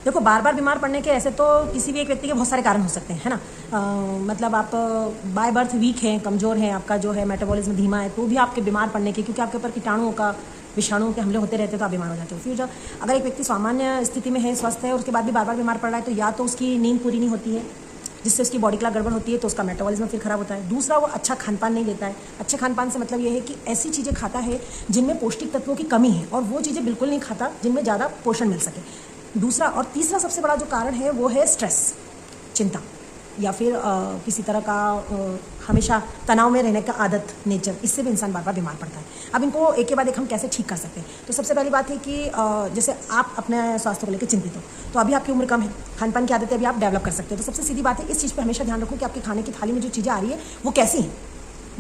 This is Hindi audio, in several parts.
देखो, बार बार बीमार पड़ने के ऐसे तो किसी भी एक व्यक्ति के बहुत सारे कारण हो सकते हैं, है ना। मतलब आप बाय बर्थ वीक हैं, कमज़ोर हैं, आपका जो है मेटाबॉलिज्म धीमा है, तो भी आपके बीमार पड़ने के, क्योंकि आपके ऊपर कीटाणुओं का, विषाणुओं के हमले होते रहते हैं, तो आप बीमार हो जाते हो। फिर जो अगर एक व्यक्ति सामान्य स्थिति में है, स्वस्थ है, उसके बाद भी बार बार बीमार पड़ रहा है, तो या तो उसकी नींद पूरी नहीं होती है, जिससे उसकी बॉडी क्लॉक गड़बड़ होती है, तो उसका मेटाबॉलिज्म फिर खराब होता है। दूसरा, वो अच्छा खान पान नहीं लेता है। अच्छे खान पान से मतलब ये है कि ऐसी चीज़ें खाता है जिनमें पौष्टिक तत्वों की कमी है, और वो चीज़ें बिल्कुल नहीं खाता जिनमें ज़्यादा पोषण मिल सके। दूसरा और तीसरा सबसे बड़ा जो कारण है वो है स्ट्रेस, चिंता, या फिर किसी तरह का हमेशा तनाव में रहने का आदत, नेचर, इससे भी इंसान बार बार बीमार पड़ता है। अब इनको एक के बाद एक हम कैसे ठीक कर सकते हैं? तो सबसे पहली बात है कि जैसे आप अपने स्वास्थ्य को लेकर चिंतित हो, तो अभी आपकी उम्र कम है, खान पान की आदतें अभी आप डेवलप कर सकते हो। तो सबसे सीधी बात है, इस चीज़ पर हमेशा ध्यान रखो कि आपके खाने की थाली में जो चीज़ें आ रही है वो कैसी हैं,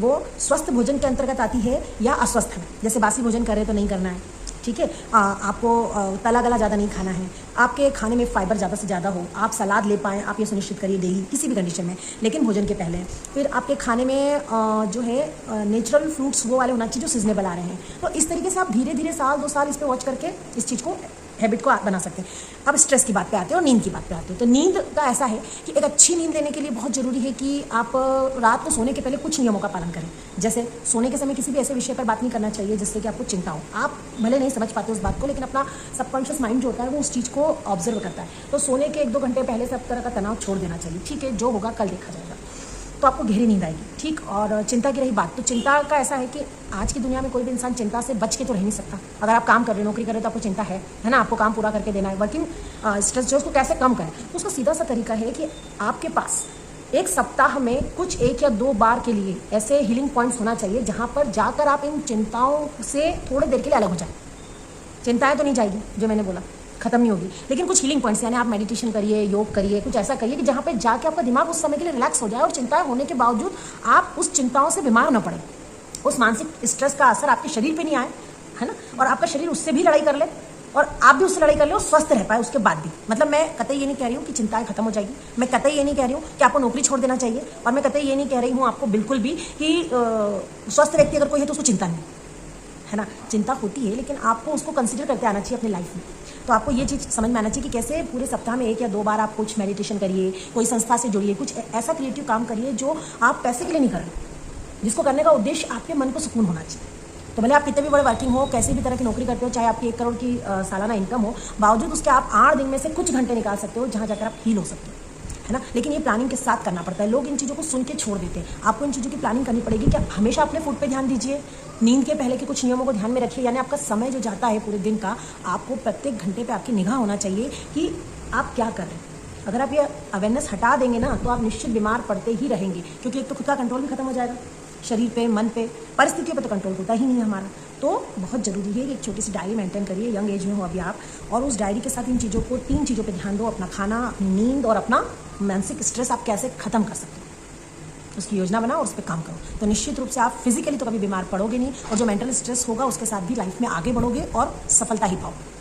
वो स्वस्थ भोजन के अंतर्गत आती है या अस्वस्थ है। जैसे बासी भोजन कर रहे तो नहीं करना है, ठीक है। आपको तला गला ज़्यादा नहीं खाना है, आपके खाने में फाइबर ज़्यादा से ज़्यादा हो, आप सलाद ले पाएँ, आप ये सुनिश्चित करिए डेली किसी भी कंडीशन में, लेकिन भोजन के पहले। फिर आपके खाने में जो है नेचुरल फ्रूट्स वो वाले होना चाहिए जो सीजनेबल आ रहे हैं। तो इस तरीके से आप धीरे धीरे साल 2 साल इस पर वॉच करके इस चीज़ को, हैबिट को बना सकते हैं। अब स्ट्रेस की बात पे आते हैं और नींद की बात पे आते हैं। तो नींद का ऐसा है कि एक अच्छी नींद लेने के लिए बहुत ज़रूरी है कि आप रात को सोने के पहले कुछ नियमों का पालन करें। जैसे सोने के समय किसी भी ऐसे विषय पर बात नहीं करना चाहिए जिससे कि आपको चिंता हो। आप भले नहीं समझ पाते उस बात को, लेकिन अपना सबकॉन्शियस माइंड जो होता है वो उस चीज़ को ऑब्जर्व करता है। तो सोने के 1-2 घंटे पहले सब तरह का तनाव छोड़ देना चाहिए। ठीक है, जो होगा कल देखा जाएगा, तो आपको गहरी नींद आएगी। ठीक, और चिंता की रही बात, तो चिंता का ऐसा है कि आज की दुनिया में कोई भी इंसान चिंता से बच के तो रह नहीं सकता। अगर आप काम कर रहे हो, नौकरी कर रहे हो, तो आपको चिंता है ना, आपको काम पूरा करके देना है, वर्किंग स्ट्रेस जो उसको कैसे कम करें। तो उसका सीधा सा तरीका है कि आपके पास एक सप्ताह में कुछ 1 या 2 बार के लिए ऐसे हीलिंग पॉइंट्स होना चाहिए जहाँ पर जाकर आप इन चिंताओं से थोड़ी देर के लिए अलग हो जाए। चिंताएं तो नहीं जाएगी, जो मैंने बोला खत्म नहीं होगी, लेकिन कुछ हीलिंग पॉइंट्स, यानी आप मेडिटेशन करिए, योग करिए, कुछ ऐसा करिए कि जहाँ पे जाके आपका दिमाग उस समय के लिए रिलैक्स हो जाए, और चिंताएं होने के बावजूद आप उस चिंताओं से बीमार न पड़े, उस मानसिक स्ट्रेस का असर आपके शरीर पे नहीं आए, है ना, और आपका शरीर उससे भी लड़ाई कर ले और आप भी उससे लड़ाई कर ले और स्वस्थ रह पाए उसके बाद भी। मतलब मैं कतई ये नहीं कह रही हूँ कि चिंताएं खत्म हो जाएगी, मैं कतई ये नहीं कह रही हूँ कि आपको नौकरी छोड़ देना चाहिए, और मैं कतई ये नहीं कह रही हूँ आपको बिल्कुल भी कि स्वस्थ व्यक्ति अगर कोई है तो उसको चिंता नहीं, है ना। चिंता होती है, लेकिन आपको उसको कंसिडर करते आना चाहिए अपनी लाइफ में। तो आपको ये चीज़ समझ में आना चाहिए कि कैसे पूरे सप्ताह में 1 या 2 बार आप कुछ मेडिटेशन करिए, कोई संस्था से जुड़िए, कुछ ऐसा क्रिएटिव काम करिए जो आप पैसे के लिए नहीं कर रहे, जिसको करने का उद्देश्य आपके मन को सुकून होना चाहिए। तो भले आप कितने भी बड़े वर्किंग हो, कैसी भी तरह की नौकरी करते हो, चाहे आपकी 1 करोड़ की सालाना इनकम हो, बावजूद उसके आप 8 दिन में से कुछ घंटे निकाल सकते हो जहाँ जाकर आप हील हो सकते हो, है ना। लेकिन ये प्लानिंग के साथ करना पड़ता है। लोग इन चीज़ों को सुन के छोड़ देते हैं। आपको इन चीज़ों की प्लानिंग करनी पड़ेगी कि हमेशा अपने फूड पे ध्यान दीजिए, नींद के पहले के कुछ नियमों को ध्यान में रखिए, यानी आपका समय जो जाता है पूरे दिन का, आपको प्रत्येक घंटे पे आपकी निगाह होना चाहिए कि आप क्या कर रहे हैं। अगर आप ये अवेयरनेस हटा देंगे ना, तो आप निश्चित बीमार पड़ते ही रहेंगे, क्योंकि एक तो खुद का कंट्रोल भी खत्म हो जाएगा, शरीर पे, मन पे, परिस्थितियों पे तो कंट्रोल होता ही नहीं है हमारा। तो बहुत ज़रूरी है कि एक छोटी सी डायरी मेंटेन करिए, यंग एज में हो अभी आप, और उस डायरी के साथ इन चीज़ों को, 3 चीज़ों पे ध्यान दो, अपना खाना, अपनी नींद और अपना मानसिक स्ट्रेस आप कैसे ख़त्म कर सकते हो, उसकी योजना बनाओ और उस पर काम करो। तो निश्चित रूप से आप फिजिकली तो कभी बीमार पड़ोगे नहीं, और जो मेंटल स्ट्रेस होगा उसके साथ भी लाइफ में आगे बढ़ोगे और सफलता ही पाओगे।